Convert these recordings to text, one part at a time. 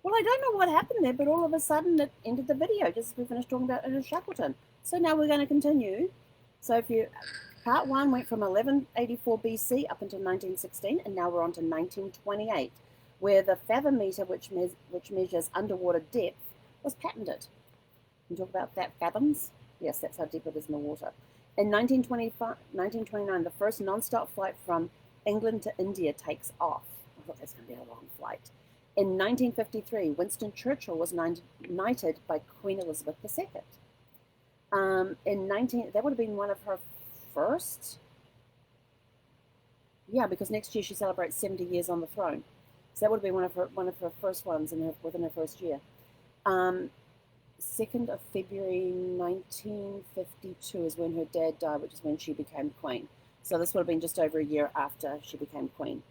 Well, I don't know what happened there, but all of a sudden it ended the video just as we finished talking about Shackleton. So now we're going to continue. So if you, part one went from 1184 BC up until 1916, and now we're on to 1928, where the fathometer, which measures underwater depth, was patented. Can you talk about that, fathoms? Yes, that's how deep it is in the water. In 1929, the first non-stop flight from England to India takes off. I thought that's going to be a long flight. In 1953, Winston Churchill was knighted by Queen Elizabeth II. That would have been one of her first. Yeah, because next year she celebrates 70 years on the throne. So that would have been one of her first ones within her first year. 2nd of February 1952 is when her dad died, which is when she became queen. So this would have been just over a year after she became queen.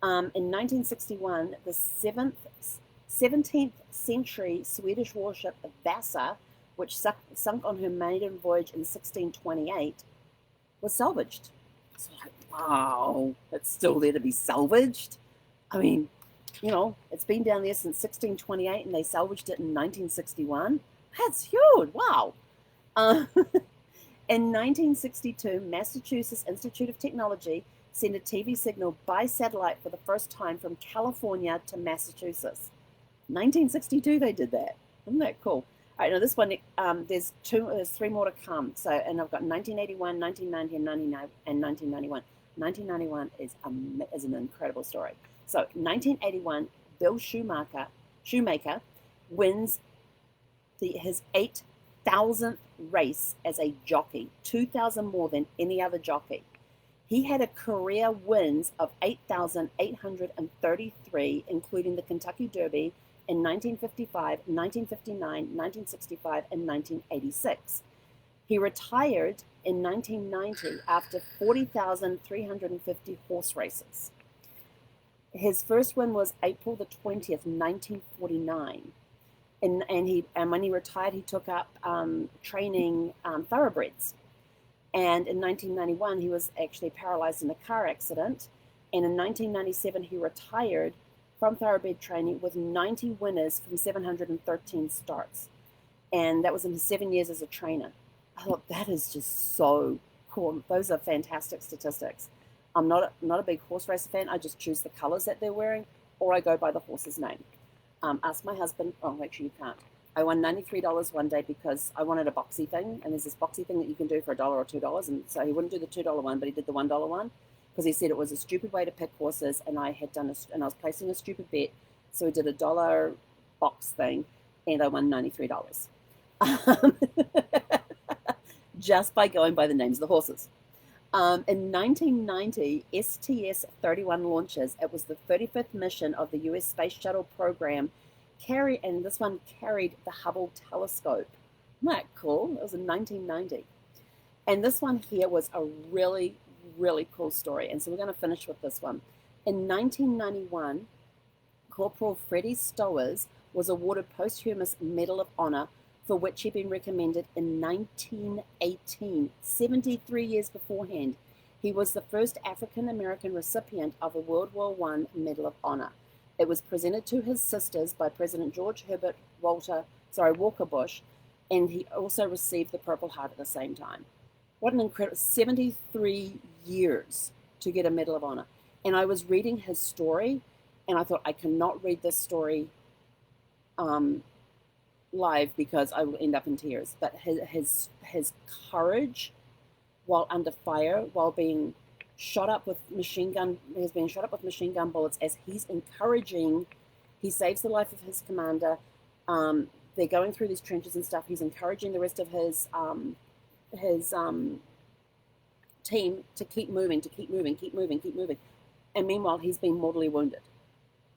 In 1961, the 17th century Swedish warship Vasa, which sunk on her maiden voyage in 1628, was salvaged. It's like, wow, it's still there to be salvaged. I mean, it's been down there since 1628 and they salvaged it in 1961. That's huge. Wow. In 1962, Massachusetts Institute of Technology sent a TV signal by satellite for the first time from California to Massachusetts. 1962 they did that. Isn't that cool? All right, now this one, there's three more to come. So, and I've got 1981, 1990, and 1991. 1991 is an incredible story. So, 1981, Bill Schumacher wins his 8,000th race as a jockey, 2,000 more than any other jockey. He had a career wins of 8,833, including the Kentucky Derby in 1955, 1959, 1965, and 1986. He retired in 1990 after 40,350 horse races. His first win was April the 20th, 1949. And when he retired, he took up training thoroughbreds. And in 1991, he was actually paralyzed in a car accident. And in 1997, he retired from thoroughbred training with 90 winners from 713 starts. And that was in his 7 years as a trainer. I thought that is just so cool. Those are fantastic statistics. I'm not a big horse racer fan. I just choose the colors that they're wearing, or I go by the horse's name. Ask my husband. Oh, actually, you can't. I won $93 one day because I wanted a boxy thing, and there's this boxy thing that you can do for $1 or $2, and so he wouldn't do the $2 one, but he did the $1 one because he said it was a stupid way to pick horses, and I was placing a stupid bet, so he did a $1 box thing, and I won $93 just by going by the names of the horses. In 1990, STS-31 launches. It was the 35th mission of the U.S. Space Shuttle program, and this one carried the Hubble telescope. Isn't that cool? It was in 1990. And this one here was a really, really cool story. And so we're going to finish with this one. In 1991, Corporal Freddie Stowers was awarded posthumous Medal of Honor, for which he'd been recommended in 1918, 73 years beforehand. He was the first African-American recipient of a World War I Medal of Honor. It was presented to his sisters by President George Herbert Walker Bush, and he also received the Purple Heart at the same time. What an incredible 73 years to get a Medal of Honor. And I was reading his story, and I thought, I cannot read this story live because I will end up in tears. But his courage while under fire, while being shot up with machine gun bullets, as he's encouraging, he saves the life of his commander. They're going through these trenches and stuff. He's encouraging the rest of his team to keep moving. And meanwhile, he's been mortally wounded,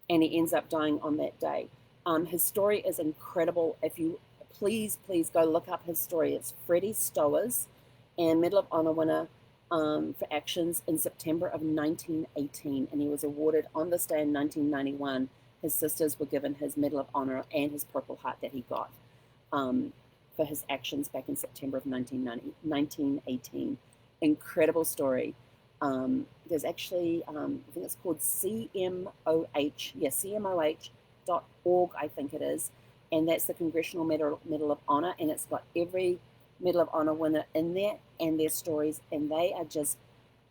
and he ends up dying on that day. His story is incredible. If you please go look up his story. It's Freddie Stowers, and Medal of Honor winner for actions in September of 1918, and he was awarded on this day in 1991. His sisters were given his Medal of Honor and his Purple Heart that he got for his actions back in September of 1918. Incredible story. There's actually, I think it's called CMOH. Yes, CMOH. .org, I think it is, and that's the Congressional Medal of Honor, and it's got every Medal of Honor winner in there and their stories, and they are just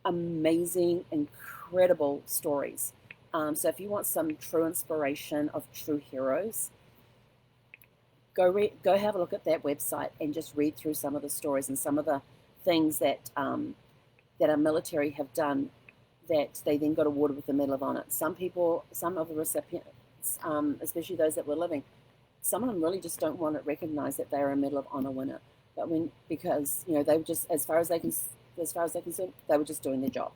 amazing, incredible stories. So if you want some true inspiration of true heroes, go have a look at that website and just read through some of the stories and some of the things that that our military have done that they then got awarded with the Medal of Honor. Some people, some of the recipients, especially those that were living, some of them really just don't want to recognize that they're a Medal of Honor winner. But because they were just, as far as they're concerned, they were just doing their job.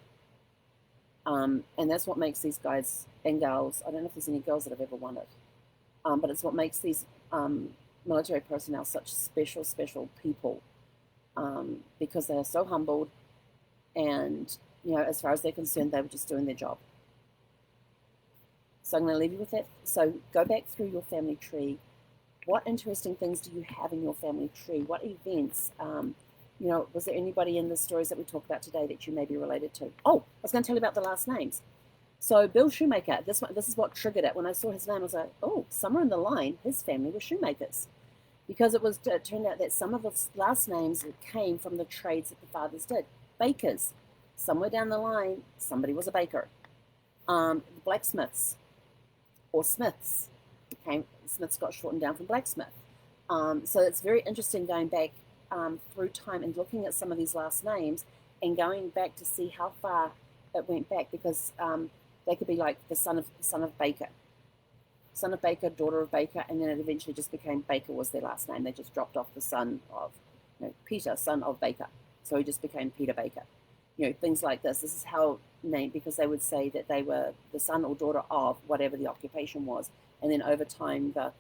And that's what makes these guys and girls, I don't know if there's any girls that have ever won it, but it's what makes these military personnel such special people, because they are so humbled, and as far as they're concerned, they were just doing their job. So I'm going to leave you with that. So go back through your family tree. What interesting things do you have in your family tree? What events? Was there anybody in the stories that we talked about today that you may be related to? Oh, I was going to tell you about the last names. So Bill Schumacher, this is what triggered it. When I saw his name, I was like, oh, somewhere in the line, his family were shoemakers. Because it turned out that some of the last names came from the trades that the fathers did. Bakers. Somewhere down the line, somebody was a baker. Blacksmiths or smiths. Smiths got shortened down from blacksmith. So it's very interesting going back through time and looking at some of these last names and going back to see how far it went back, because they could be like the son of Baker, daughter of Baker, and then it eventually just became Baker was their last name. They just dropped off the son of Peter, son of Baker, so he just became Peter Baker. Things like this. This is how named, because they would say that they were the son or daughter of whatever the occupation was, and then over time the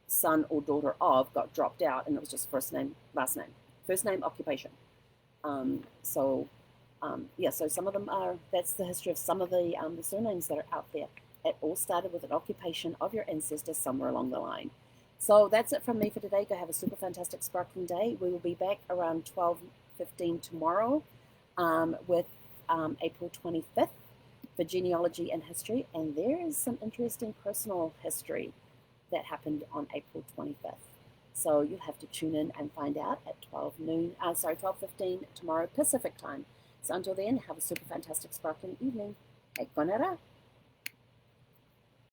son or daughter of got dropped out, and it was just first name, last name, first name, occupation. So some of them are, that's the history of some of the surnames that are out there. It all started with an occupation of your ancestors somewhere along the line. So that's it from me for today. Go have a super fantastic sparkling day. We will be back around 12:15 tomorrow with April 25th for genealogy and history. And there is some interesting personal history that happened on April 25th. So you'll have to tune in and find out at 12:15 tomorrow Pacific time. So until then, have a super fantastic sparkling evening. Ekonara.